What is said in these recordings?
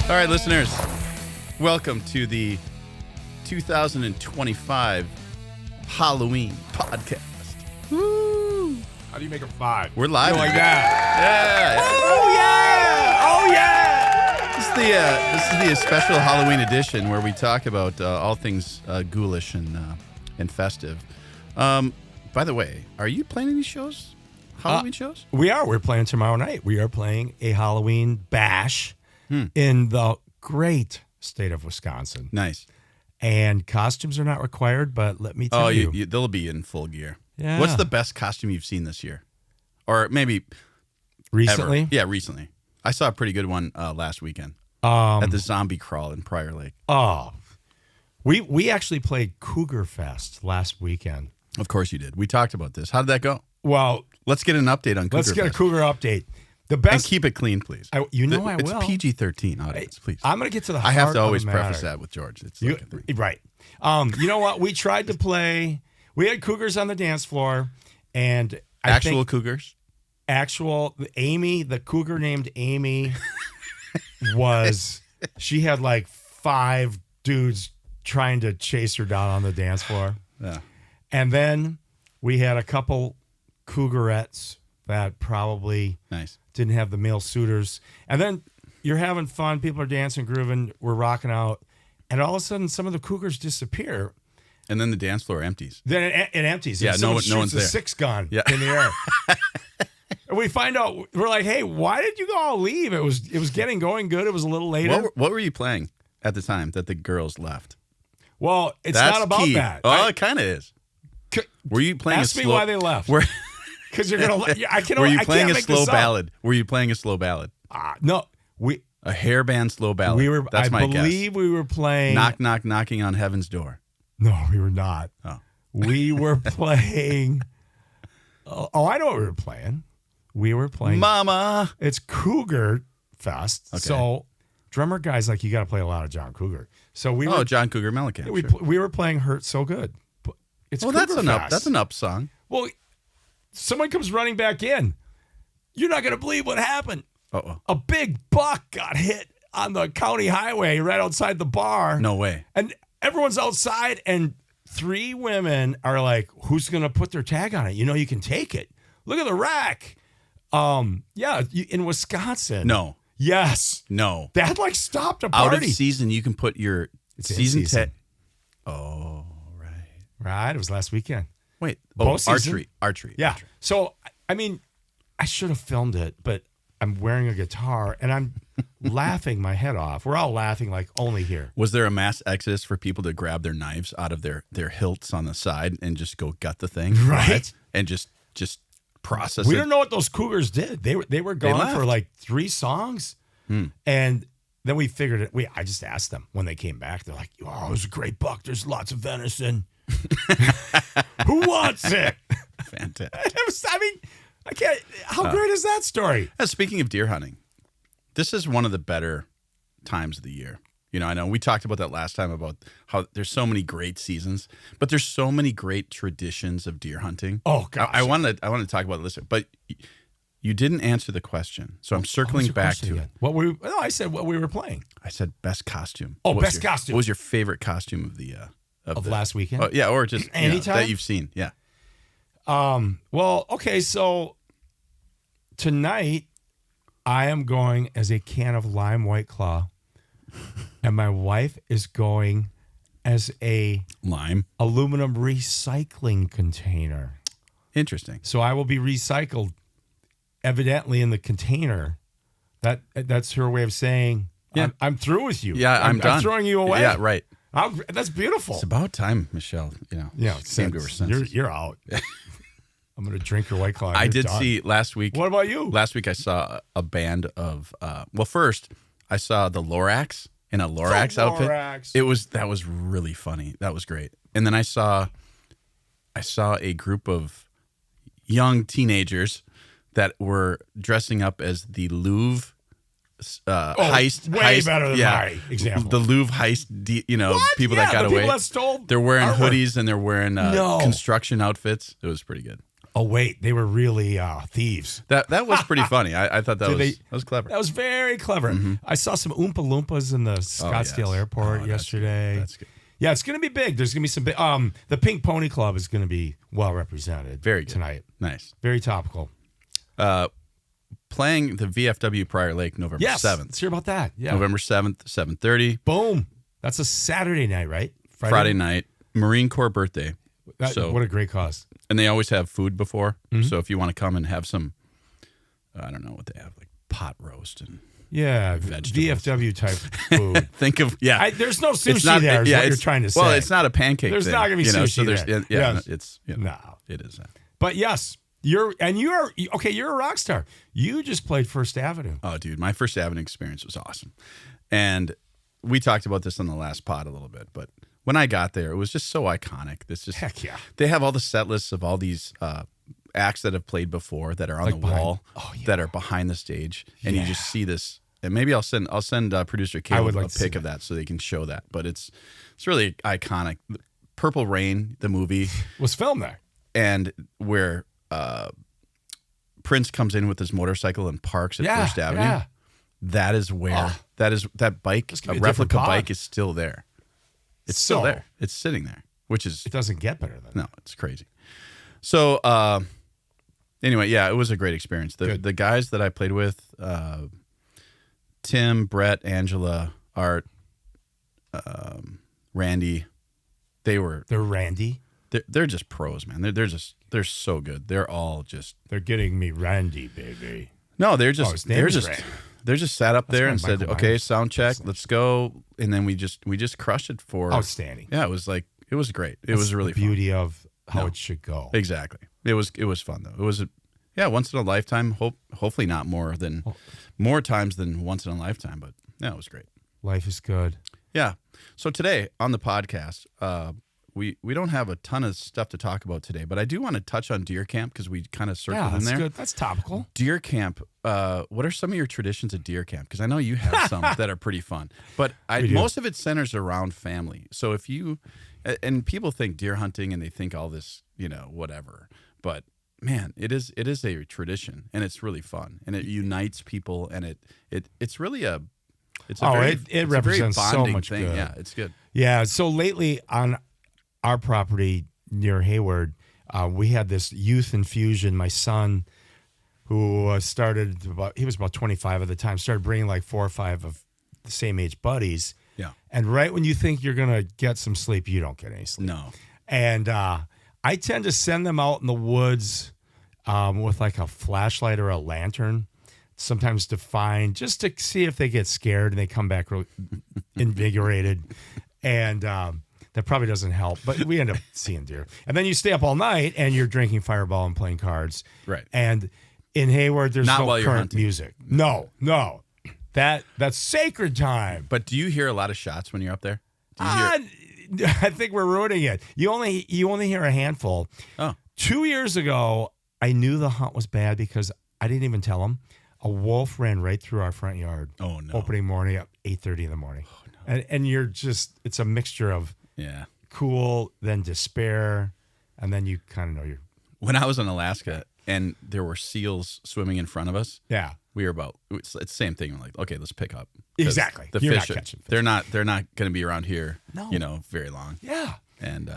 All right, listeners, welcome to the 2025 Halloween podcast. Woo! How do you make a 5? We're live. Like that. Yeah. Oh, yeah. This is the special Halloween edition where we talk about all things ghoulish and festive. By the way, are you playing any shows? Halloween shows? We are. We're playing tomorrow night. We are playing a Halloween bash in the great state of Wisconsin. Nice. And costumes are not required, but let me tell you. They'll be in full gear. Yeah. What's the best costume you've seen this year? Or maybe Recently? ever? Yeah, recently. I saw a pretty good one last weekend at the zombie crawl in Prior Lake. Oh, we actually played Cougar Fest last weekend. Of course you did. We talked about this. How did that go? Well, Let's get an update on Cougar let's get Fest. a Cougar update. The And best. keep it clean, please. I will. It's PG-13 audience, please. I'm going to get to the I heart have to of always the preface matter. that with George. It's like a thing. Right. You know what? We tried to play. We had Cougars on the dance floor, and Actual Cougars? Amy, the Cougar named Amy, she had like 5 dudes trying to chase her down on the dance floor. Yeah. And then we had a couple Cougarettes that probably Nice. didn't have the male suitors. And then you're having fun. People are dancing, grooving. We're rocking out. And all of a sudden, some of the Cougars disappear. And then the dance floor empties. Then it empties. Yeah, and no someone one's shoots there. a 6-gun Yeah. in the air. And we find out, we're like, hey, why did you all leave? It was getting going good. It was a little later. What were you playing at the time that the girls left? Well, it's That's not about key. that. Oh, it kind of is. Were you playing Ask a me slow... why they left. Because you're gonna. I can. Were you I playing can't a make slow this up. ballad? Were you playing a slow ballad? No, A hairband slow ballad. we were. That's my I believe we were playing. guess. Knock, knock, knocking on heaven's door. No, we were not. Oh. We were playing. I know what we were playing. We were playing. Mama. It's Cougar Fest. Okay. So drummer guy's like, you got to play a lot of John Cougar. So we were. John Cougar Mellencamp. We, Sure. we were playing Hurt So Good. But it's Well, Cougar that's an Fest. up. That's an up song. Well, someone comes running back in. You're not going to believe what happened. Uh-oh. A big buck got hit on the county highway right outside the bar. No way. And everyone's outside, and 3 women are like, who's going to put their tag on it? You know, you can take it. Look at the rack. In Wisconsin. No. Yes. No. That like stopped a Out party. of season, you can put your It's in season season. tag. Oh, right. Right. It was last weekend. Wait. Both season? Archery. Yeah. Archery. So, I mean, I should have filmed it, but I'm wearing a guitar and I'm laughing my head off. We're all laughing like only here. Was there a mass exodus for people to grab their knives out of their hilts on the side and just go gut the thing? Right. And just process We it? don't know what those Cougars did. They were gone left. for like 3 songs. And then we figured it. I just asked them when they came back. They're like, oh, it was a great buck. There's lots of venison. Who wants it? Fantastic. I can't. How great is that story? Speaking of deer hunting, this is one of the better times of the year. You know, I know we talked about that last time about how there's so many great seasons, but there's so many great traditions of deer hunting. Oh, gosh. I want to talk about this, but you didn't answer the question, so I'm circling back to it. I said what we were playing. I said best costume. Oh, What was best costume. What was your favorite costume of the Of last weekend? Oh, yeah, or just Anytime? that you've seen. Yeah. Well, okay, so tonight I am going as a can of lime White Claw, and my wife is going as a Lime. aluminum recycling container. Interesting. So I will be recycled, evidently in the container. That's her way of saying, Yeah. I'm through with you. Yeah, I'm done. I'm throwing you away. Yeah, right. That's beautiful. It's about time, Michelle. You know, Yeah, she came to her senses. You're out. I'm going to drink your White Claw. I You're did done. see last week. What about you? Last week I saw a band of. First I saw the Lorax in a Lorax outfit. Lorax. That was really funny. That was great. And then I saw a group of young teenagers that were dressing up as the Louvre heist. Way heist, better than my example. The Louvre heist. What? People Yeah, that got the away. people that stole They're wearing artwork. hoodies and they're wearing No. construction outfits. It was pretty good. Oh wait, they were really thieves. That was pretty funny. I thought that was clever. That was very clever. I saw some Oompa Loompas in the Scottsdale Airport yesterday. That's good. Yeah, it's going to be big. There's going to be some big. The Pink Pony Club is going to be well represented. Very good. Tonight. Nice. Very topical. Playing the VFW Prior Lake November 7th. Let's hear about that. Yeah. November 7th, 7:30. Boom. That's a Saturday night, right? Friday night. Marine Corps birthday. What a great cause. And they always have food before. So if you want to come and have some, I don't know what they have, like pot roast and vegetables. VFW type food. Think of, there's no sushi there is what you're trying to say. Well, it's not a pancake There's thing, not going to be sushi there. It's, no, it is. But yes, you're a rock star. You just played First Avenue. Oh, dude, my First Avenue experience was awesome. And we talked about this on the last pod a little bit, but when I got there, it was just so iconic. Heck yeah. They have all the set lists of all these acts that have played before that are on the wall, that are behind the stage, and you just see this. And maybe I'll send producer Caleb a pic of that so they can show that. But it's really iconic. Purple Rain, the movie, was filmed there, and where Prince comes in with his motorcycle and parks at First Avenue. Yeah. That is where that bike, a replica bike, is still there. It's still there. It's sitting there, which is... It doesn't get better than that. No, it's crazy. So, anyway, it was a great experience. The guys that I played with, Tim, Brett, Angela, Art, Randy, They're Randy? They're just pros, man. They're so good. They're all just... They're getting me Randy, baby. No, they're just sat up there and said, "Okay, sound check, let's go." And then we just crushed it for outstanding. Yeah, it was great. It was really the beauty of how it should go. Exactly. It was fun though. It was once in a lifetime. Hopefully not more times than once in a lifetime. But yeah, it was great. Life is good. Yeah. So today on the podcast, we don't have a ton of stuff to talk about today, but I do want to touch on deer camp because we kind of circled in there. Good. That's topical. Deer camp. What are some of your traditions at deer camp? Because I know you have some that are pretty fun, but most of it centers around family. So if you and people think deer hunting and they think all this, whatever, but man, it is a tradition and it's really fun and it unites people and it's really it represents so much thing. Good. Yeah, it's good. Yeah. So lately on our property near Hayward, we had this youth infusion. My son, who he was about 25 at the time, started bringing like 4 or 5 of the same age buddies. Yeah. And right when you think you're going to get some sleep, you don't get any sleep. No. And I tend to send them out in the woods with like a flashlight or a lantern, sometimes just to see if they get scared and they come back really invigorated. And that probably doesn't help, but we end up seeing deer. And then you stay up all night and you're drinking Fireball and playing cards. Right. And in Hayward, there's Not no while you're current hunting. music. No. That's sacred time. But do you hear a lot of shots when you're up there? Do you hear I think we're ruining it. You only hear a handful. Oh. 2 years ago, I knew the hunt was bad because I didn't even tell them. A wolf ran right through our front yard. Oh, no. Opening morning at 8:30 in the morning. Oh, no. And you're just, it's a mixture of cool, then despair, and then you kind of know you're. When I was in Alaska and there were seals swimming in front of us. Yeah. We were it's the same thing. We're like, okay, let's pick up. Exactly. The You're fish, not catching fish. they're not going to be around here, very long. Yeah. And,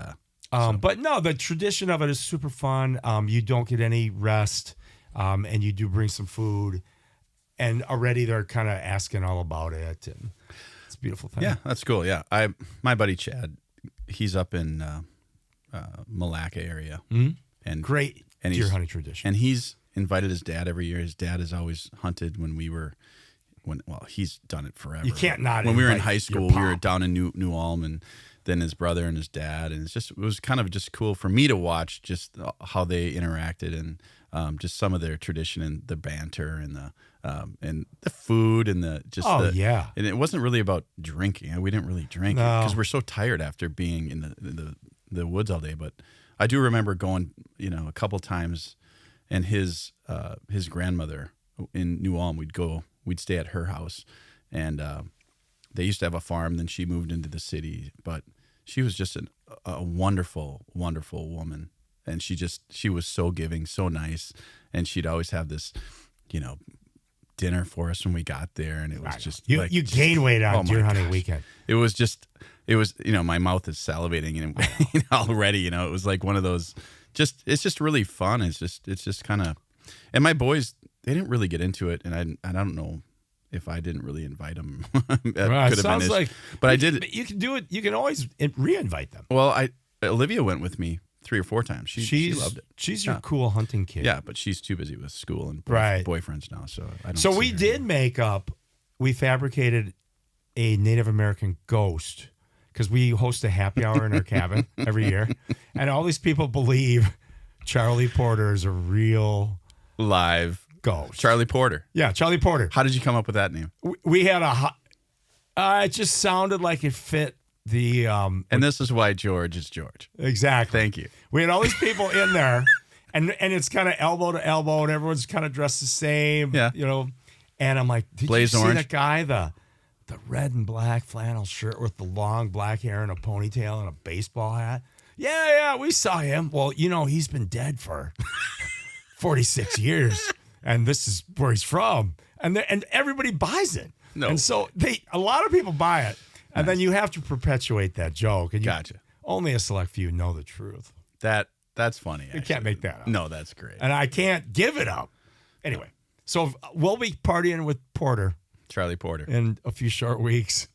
but no, the tradition of it is super fun. You don't get any rest, and you do bring some food, and already they're kind of asking all about it, and it's a beautiful thing. Yeah, that's cool. Yeah, my buddy Chad, he's up in Malacca area, and great deer hunting tradition, and he's invited his dad every year. His dad has always hunted he's done it forever. You can't not. When we were in high school, we were down in New Ulm, and then his brother and his dad, and it was kind of just cool for me to watch just how they interacted and just some of their tradition and the banter and the food and and it wasn't really about drinking. We didn't really drink because we're so tired after being in the woods all day. But I do remember going, a couple times, and his grandmother in New Ulm, we'd stay at her house, and they used to have a farm. Then she moved into the city, but she was just a wonderful, wonderful woman. and she was so giving, so nice, and she'd always have this, dinner for us when we got there, and it was just you gained weight on deer hunting weekend. It was my mouth is salivating and already, it was like one of those, it's just really fun. It's just kind of, and my boys, they didn't really get into it, and I don't know if I didn't really invite them. It sounds like, but I did. You can do it. You can always re-invite them. Well, Olivia went with me 3 or 4 times. She loved it. She's your cool hunting kid. Yeah, but she's too busy with school and boyfriends now. So I don't. So we did we fabricated a Native American ghost because we host a happy hour in our cabin every year, and all these people believe Charlie Porter is a real live ghost. Charlie Porter. Yeah, Charlie Porter. How did you come up with that name? We had it just sounded like it fit the. And this is why George is George. Exactly. Thank you. We had all these people in there, and it's kind of elbow to elbow, and everyone's kind of dressed the same. Yeah. And I'm like, did Blaze you see orange. that guy, the red and black flannel shirt with the long black hair and a ponytail and a baseball hat? Yeah, we saw him. Well, he's been dead for 46 years. And this is where he's from, and everybody buys it. No. And so a lot of people buy it, and then you have to perpetuate that joke. And Gotcha. Only a select few know the truth. That's funny. You can't make that up. No, that's great. And I can't give it up. Anyway, so we'll be partying with Porter, Charlie Porter, in a few short weeks.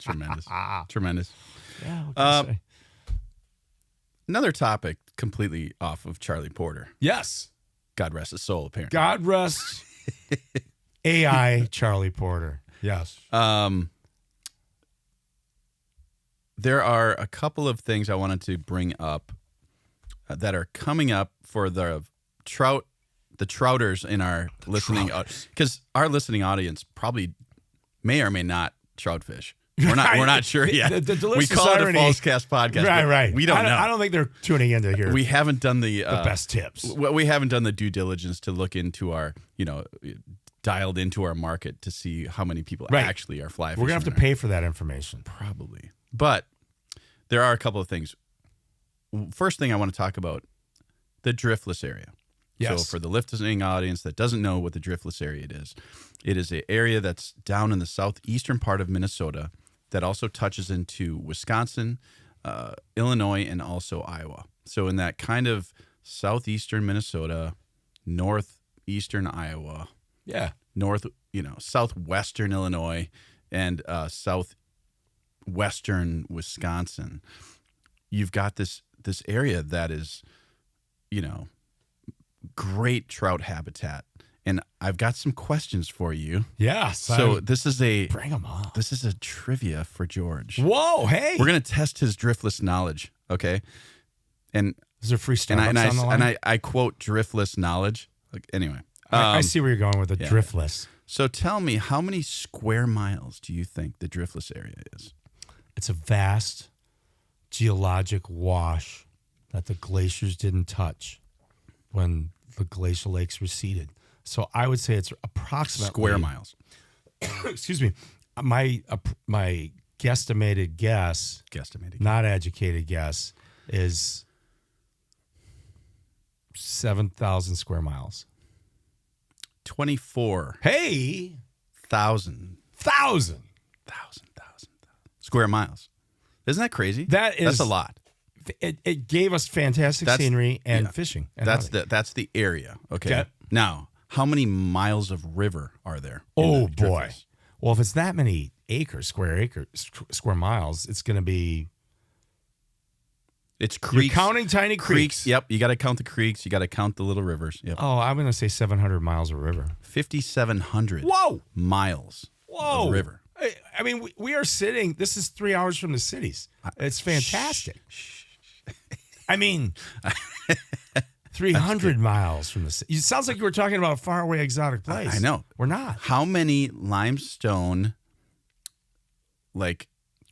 Tremendous, tremendous. Yeah. What can I say? Another topic completely off of Charlie Porter. Yes. God rest his soul, apparently. God rest AI Charlie Porter. Yes. There are a couple of things I wanted to bring up that are coming up for the Trouters in our listening, because our listening audience probably may or may not trout fish. We're not sure yet. We call it a False Cast podcast. Right. We don't know. I don't think they're tuning into here. We haven't done the best tips. We haven't done the due diligence to look into our, dialed into our market to see how many people actually are fly fishing. We're going to have to pay for that information. Probably. But there are a couple of things. First thing I want to talk about, the driftless area. Yes. So for the listening audience that doesn't know what the driftless area it is an area that's down in the southeastern part of Minnesota that also touches into Wisconsin, Illinois, and also Iowa. So in that kind of southeastern Minnesota, northeastern Iowa, southwestern Illinois, and southwestern Wisconsin, you've got this area that is, great trout habitat. And I've got some questions for you. Yes. So bring them on. This is a trivia for George. Whoa, hey. We're going to test his driftless knowledge, okay? And is there free Starbucks on the line? And I quote driftless knowledge. Anyway. I see where you're going with the driftless. So tell me, how many square miles do you think the driftless area is? It's a vast geologic wash that the glaciers didn't touch when the glacial lakes receded. So I would say it's approximately square miles. Excuse me. My guesstimated guess, not educated guess, is 7,000 square miles. 24. Hey, 1,000 square miles. Isn't that crazy? That's a lot. It gave us fantastic scenery and fishing. And that's the area. Okay. Now, how many miles of river are there? Oh boy. Well, if it's that many square miles, it's going to be. It's creeks. You're counting tiny creeks. Yep. You got to count the creeks. You got to count the little rivers. Yep. Oh, I'm going to say 700 miles of river. 5,700. miles. Whoa. Of river. I mean, we are sitting. This is 3 hours from the cities. It's fantastic. I mean, 300 miles from the city. It sounds like you were talking about a faraway exotic place. I know. We're not. How many limestone,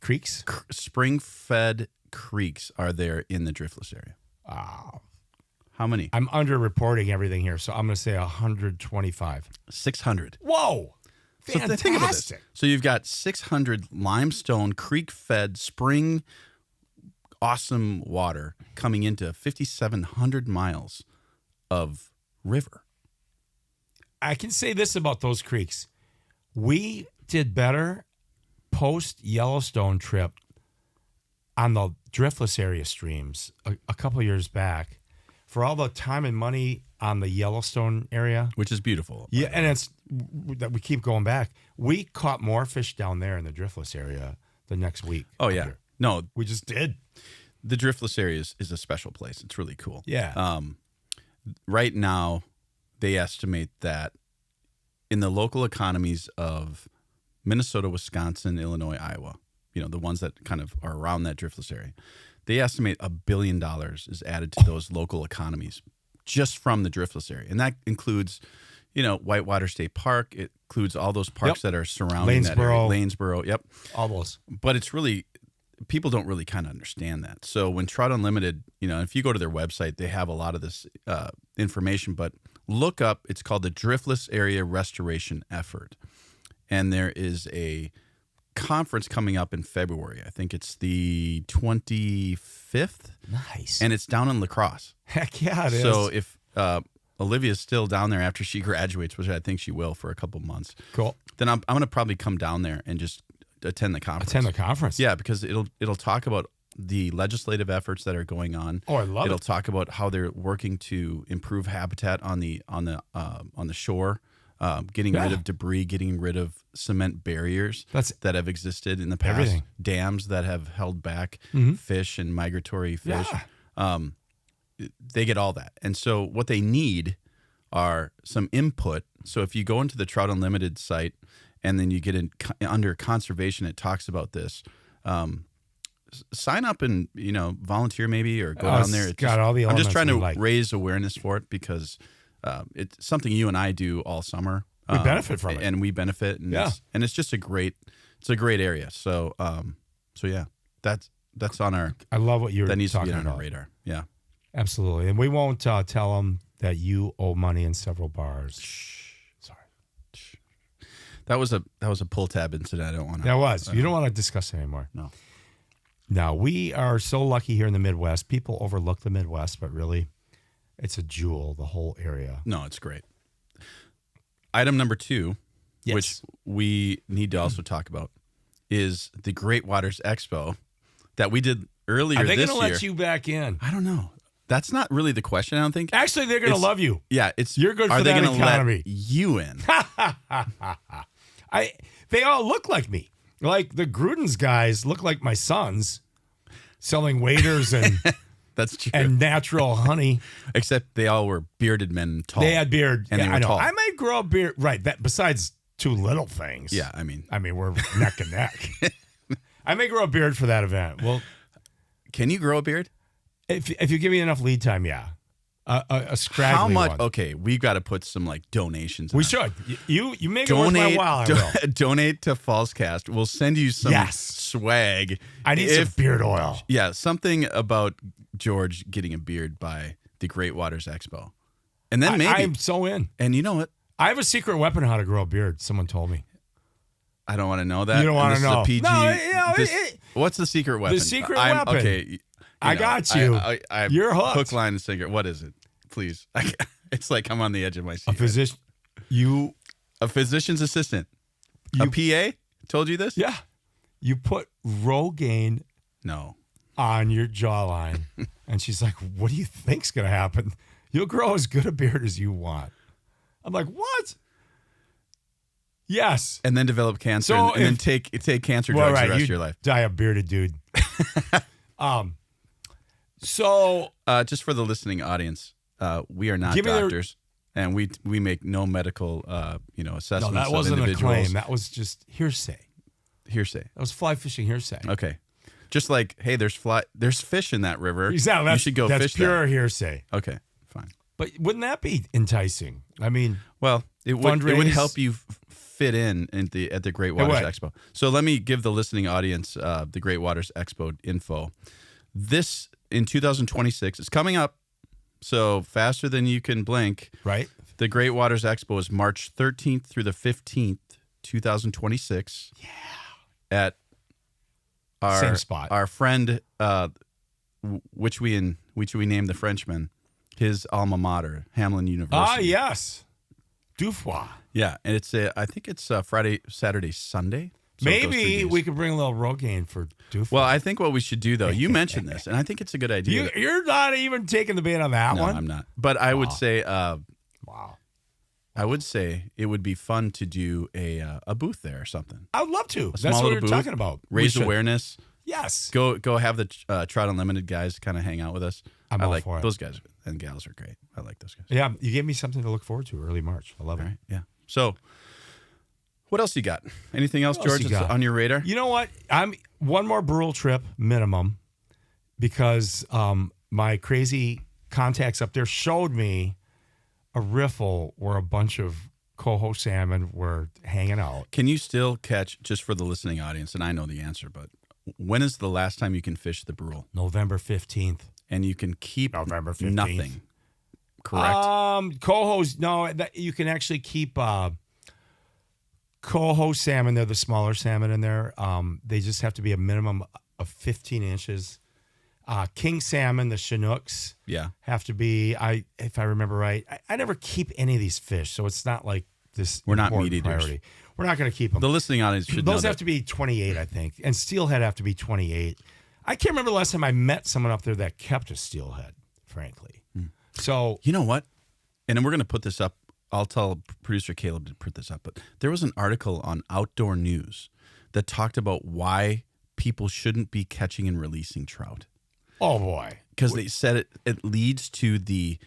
creeks? Spring-fed creeks are there in the driftless area? How many? I'm under-reporting everything here, so I'm going to say 125. 600. Whoa. Fantastic. So think about this. So you've got 600 limestone creek-fed spring, awesome water coming into 5,700 miles of river. I can say this about those creeks. We did better post Yellowstone trip on the driftless area streams a couple of years back for all the time and money on the Yellowstone area. Which is beautiful. Yeah, and it's that we keep going back. We caught more fish down there in the driftless area the next week. Oh, yeah. Here. No, We just did. the driftless area is a special place. It's really cool. Yeah. Right now, they estimate that in the local economies of Minnesota, Wisconsin, Illinois, Iowa, the ones that kind of are around that driftless area, they estimate $1 billion is added to those local economies just from the driftless area. And that includes, Whitewater State Park. It includes all those parks that are surrounding that area. Lanesboro. Yep. All those. But it's really, people don't really kind of understand that. So when Trout Unlimited, if you go to their website, they have a lot of this information, but look up, it's called the Driftless Area Restoration Effort. And there is a conference coming up in February. I think it's the 25th. Nice. And it's down in La Crosse. Heck yeah, it is. So if Olivia's still down there after she graduates, which I think she will for a couple months, cool. then I'm going to probably come down there and just attend the conference. Yeah, because it'll talk about the legislative efforts that are going on. Oh, I love it. It'll talk about how they're working to improve habitat on the shore, getting rid of debris, getting rid of cement barriers that have existed in the past, everything. Dams that have held back fish and migratory fish. Yeah. They get all that. And so what they need are some input. So if you go into the Trout Unlimited site and then you get in under conservation, it talks about this. Sign up and, volunteer maybe or go down there. I'm just trying to raise awareness for it because it's something you and I do all summer. We benefit from it. And we benefit. And it's just a great area. So, yeah, that's on our, I love what you're that needs to talking be on about. our radar. Yeah. Absolutely. And we won't tell them that you owe money in several bars. Sorry. That was a pull tab incident. I don't want to. That was. You don't want to discuss it anymore. No. Now, we are so lucky here in the Midwest. People overlook the Midwest, but really, it's a jewel, the whole area. No, it's great. Item number 2, which we need to also talk about, is the Great Waters Expo that we did earlier this year. Are they going to let you back in? I don't know. That's not really the question, I don't think. Actually, they're going to love you. Yeah, you're good for that economy. Are they going to let you in? They all look like me. Like the Gruden's guys look like my sons selling waders and that's true. And natural honey. Except they all were bearded men and tall. They had beard. And they were tall. I might grow a beard. Right. That besides 2 little things. Yeah, I mean we're neck and neck. I may grow a beard for that event. Well, can you grow a beard? If you give me enough lead time, yeah. A scraggly How much? one. Okay, we've got to put some donations. We should. You make it worth my while. I will. Donate to Fallscast. We'll send you some swag. I need some beard oil. Yeah, something about George getting a beard by the Great Waters Expo, and then maybe I'm so in. And you know what? I have a secret weapon on how to grow a beard. Someone told me. I don't want to know that. You don't want to know. PG, no, what's the secret weapon? The secret weapon. Okay. I got you. You're hooked. Hook, line, and sinker. What is it? Please. It's like I'm on the edge of my seat. A physician. A physician's assistant. A PA told you this? Yeah. You put Rogaine on your jawline. And she's like, what do you think's going to happen? You'll grow as good a beard as you want. I'm like, what? Yes. And then develop cancer and then take cancer drugs the rest of your life. Die a bearded dude. So just for the listening audience, we are not doctors, and we make no medical assessments. No, that wasn't a claim. That was just hearsay. Hearsay. That was fly fishing hearsay. Okay, just like hey, there's fish in that river. Exactly. You should go fish. That's pure hearsay. Okay, fine. But wouldn't that be enticing? I mean, well, it would help you fit in at the Great Waters Expo. So let me give the listening audience the Great Waters Expo info. This in 2026 is coming up, so faster than you can blink. Right. The Great Waters Expo is March 13th through the 15th, 2026. Yeah. At our same spot. Our friend which we named the Frenchman, his alma mater, Hamlin University. Yes. Dufois. Yeah, and I think it's Friday, Saturday, Sunday. So Maybe we could bring a little Rogaine for Dufois. Well, I think what we should do, though, you mentioned this, and I think it's a good idea. You're not even taking the bait on that one? No, I'm not. But I would say, wow. I would say it would be fun to do a booth there or something. I would love to. That's what we're talking about. Raise awareness. Yes. Go have the Trout Unlimited guys kind of hang out with us. I'm all for it. Those guys and gals are great. I like those guys. Yeah, you gave me something to look forward to early March. I love it. Right, yeah. So, what else you got? Anything else, George, that's on your radar? You know what? I'm one more Brule trip minimum because my crazy contacts up there showed me a riffle where a bunch of coho salmon were hanging out. Can you still catch, just for the listening audience, and I know the answer, but when is the last time you can fish the Brule? November 15th. And you can keep November 15th. Nothing, correct? Cohos, no, you can actually keep coho salmon. They're the smaller salmon in there. They just have to be a minimum of 15 inches. King salmon, the Chinooks, have to be, if I remember right, I never keep any of these fish, so it's not like this. We're not meat eaters. Priority. We're not going to keep them. The listening audience should know those have to be 28, I think, and steelhead have to be 28. I can't remember the last time I met someone up there that kept a steelhead, frankly. So you know what? And then we're going to put this up. I'll tell producer Caleb to put this up. But there was an article on Outdoor News that talked about why people shouldn't be catching and releasing trout. Oh boy! Because they said it leads to the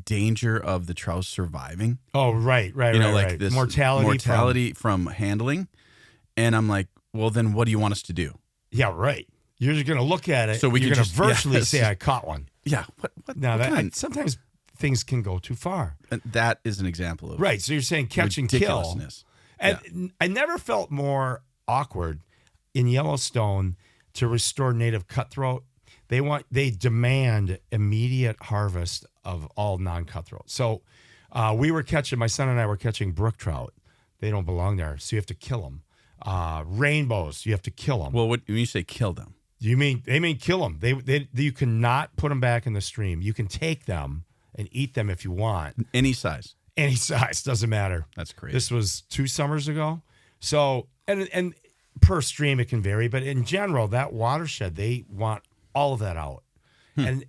danger of the trout surviving. Oh right. Like this mortality from handling. And I'm like, well, then what do you want us to do? Yeah, right. You're just going to look at it. So you're going to virtually say, I caught one. Yeah. Sometimes things can go too far. And that is an example of right. So you're saying catch and kill. And I never felt more awkward in Yellowstone to restore native cutthroat. They demand immediate harvest of all non-cutthroat. So my son and I were catching brook trout. They don't belong there. So you have to kill them. Rainbows, you have to kill them. Well, when you say kill them, they mean kill them. You cannot put them back in the stream. You can take them and eat them if you want. Any size doesn't matter. That's crazy. This was 2 summers ago. So and per stream it can vary, but in general, that watershed, they want all of that out. And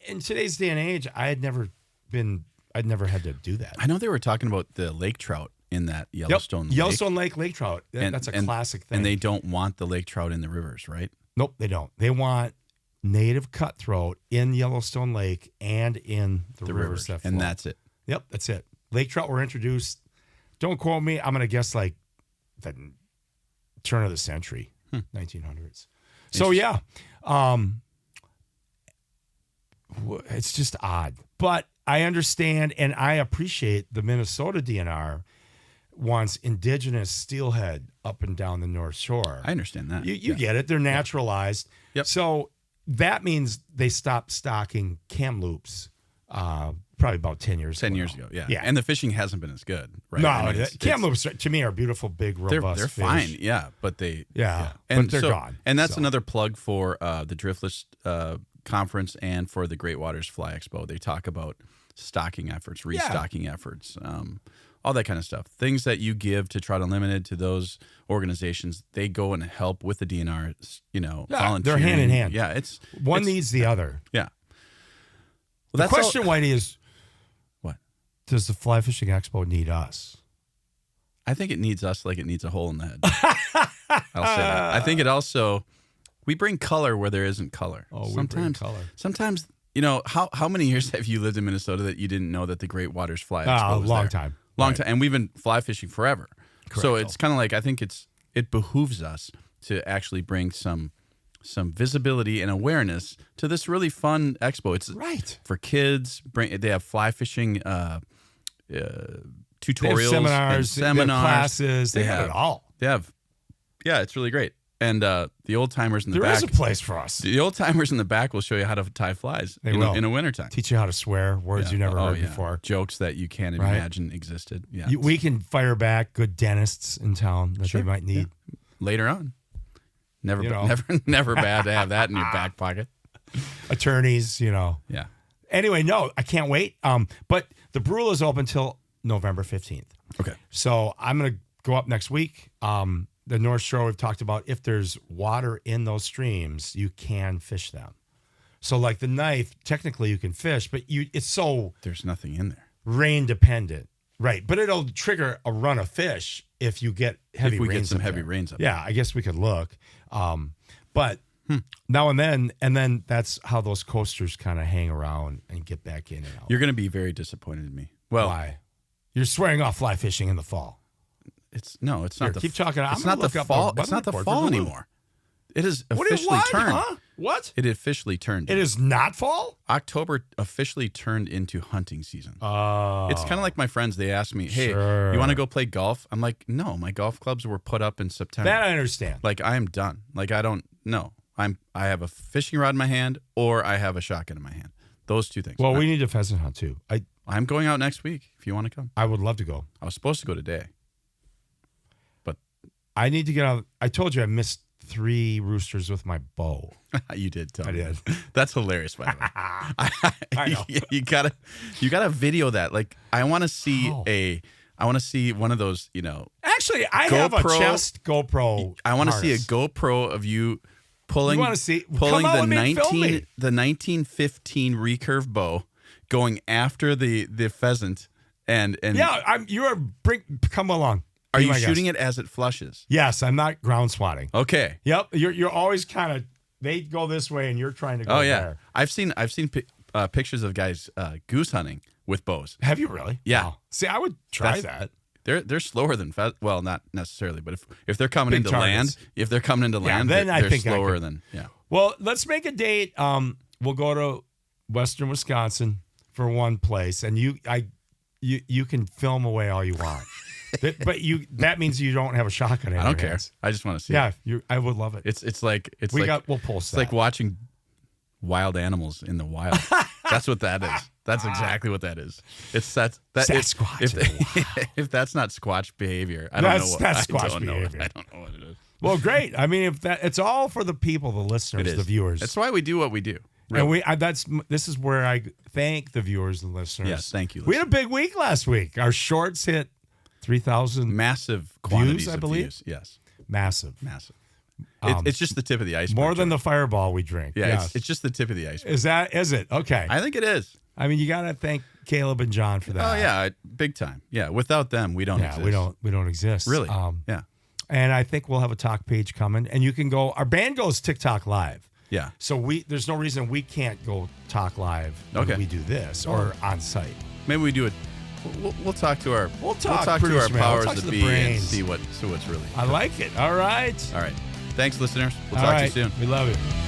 in today's day and age, I'd never had to do that. I know they were talking about the lake trout in that Yellowstone Lake. Yellowstone Lake trout. That's a classic thing. And they don't want the lake trout in the rivers, right? Nope, they don't. They want native cutthroat in Yellowstone Lake and in the rivers that flow. And that's it. Yep, that's it. Lake trout were introduced, don't quote me, I'm going to guess like the turn of the century, 1900s. So yeah, it's just odd. But I understand and I appreciate the Minnesota DNR wants indigenous steelhead up and down the North Shore. I understand that. You get it. They're naturalized. Yep. So that means they stopped stocking Kamloops probably about 10 years ago. 10 years ago, yeah. And the fishing hasn't been as good, right? No, Kamloops to me are beautiful, big, robust They're fish. fine, yeah. But they... Yeah, and but they're gone. And that's another plug for the Driftless Conference and for the Great Waters Fly Expo. They talk about stocking efforts, restocking efforts, all that kind of stuff. Things that you give to Trout Unlimited, to those organizations, they go and help with the DNR, volunteering. They're hand in hand. Yeah, one needs the other. Yeah. Well, the question, Whitey, is what? Does the Fly Fishing Expo need us? I think it needs us like it needs a hole in the head. I'll say that. I think it also, we bring color where there isn't color. Oh, we bring color. Sometimes, how many years have you lived in Minnesota that you didn't know that the Great Waters Fly Expo was long there? time. Long time. And we've been fly fishing forever. Correct. So it's kind of like, I think it behooves us to actually bring some visibility and awareness to this really fun expo. It's right for kids. They have fly fishing tutorials, seminars, classes. They have it all. They have, it's really great. And the old timers in the back. There is a place for us. The old timers in the back will show you how to tie flies in the wintertime. Teach you how to swear words you never heard before. Jokes that you can't imagine existed. Yeah, we can fire back good dentists in town that they might need later on. Never, You know. never bad to have that in your back pocket. Attorneys, Yeah. Anyway, no, I can't wait. But the Brule is open till November 15th. Okay. So I'm going to go up next week. The North Shore, we've talked about, if there's water in those streams, you can fish them. So like the Knife, technically you can fish, but it's so There's nothing in there. rain dependent. Right. But it'll trigger a run of fish if you get heavy If we rains get some up heavy there. rains up Yeah, I guess we could look. But now and then that's how those coasters kind of hang around and get back in and out. You're going to be very disappointed in me. Well, Why? You're swearing off fly fishing in the fall. it's not Here, the keep talking. I'm It's gonna not the look up fall. the It's not the weather fall report for Duluth. anymore. It is What officially what? turned. Huh? What? It officially turned. It is not fall? October officially turned into hunting season. Oh. It's kind of like my friends. They ask me, "Hey, Sure. you want to go play golf?" I'm like, "No, my golf clubs were put up in September. That I understand. Like I am done. Like I don't know. I have a fishing rod in my hand or I have a shotgun in my hand. Those two things. Well, we need a pheasant hunt too. I'm going out next week if you want to come. I would love to go. I was supposed to go today. But I need to get out. I told you I missed 3 roosters with my bow. you did tell I me. did. That's hilarious, by the way. I know. you gotta video that. Like I want to see one of those, Actually, I have a GoPro. chest GoPro. I want to see a harness. GoPro of you pulling You wanna see? pulling Come out the with me and film me. 1915 recurve bow going after the pheasant and Yeah, come along. are Be you my shooting guest. it as it flushes? Yes, I'm not ground swatting. Okay. Yep, you're always kind of, they go this way and you're trying to go Oh yeah. there. I've seen pictures of guys goose hunting with bows. Have you really? Yeah. Wow. See, I would try that. They're slower than well, not necessarily, but if they're coming Big into targets. land, then I they're think I slower could. than Well, let's make a date. We'll go to Western Wisconsin for one place, and you can film away all you want. But that means you don't have a shotgun in I your don't care. hands. I just want to see. Yeah, it. I would love it. We'll post It's like watching wild animals in the wild. That's what that is. That's exactly what that is. It's that Sasquatch. if that's not Squatch behavior, I don't know what That's Squatch I don't know behavior. I don't know what it is. Well, great. I mean, if that, it's all for the people, the listeners, It is. the viewers. That's why we do what we do. And this is where I thank the viewers and listeners. Yes, thank you. We had a big week last week. Our shorts hit 3,000 Massive quantities I of believe? views. Yes, massive. It's just the tip of the iceberg. More than the Fireball we drink. Yeah, Yes. it's just the tip of the iceberg. Is it? Okay. I think it is. I mean, you got to thank Caleb and John for that. Oh yeah, big time. Yeah, without them, we don't exist. we don't exist. Really. Yeah. And I think we'll have a talk page coming, and you can go. Our band goes TikTok live. Yeah. So there's no reason we can't go talk live when Okay. we do this or on site. Maybe we do it. We'll talk to our We'll talk to our producer man. We'll powers talk to that the be and brains. see what's really. I like it. All right. All right. Thanks, listeners. We'll All talk right. to you soon. We love you.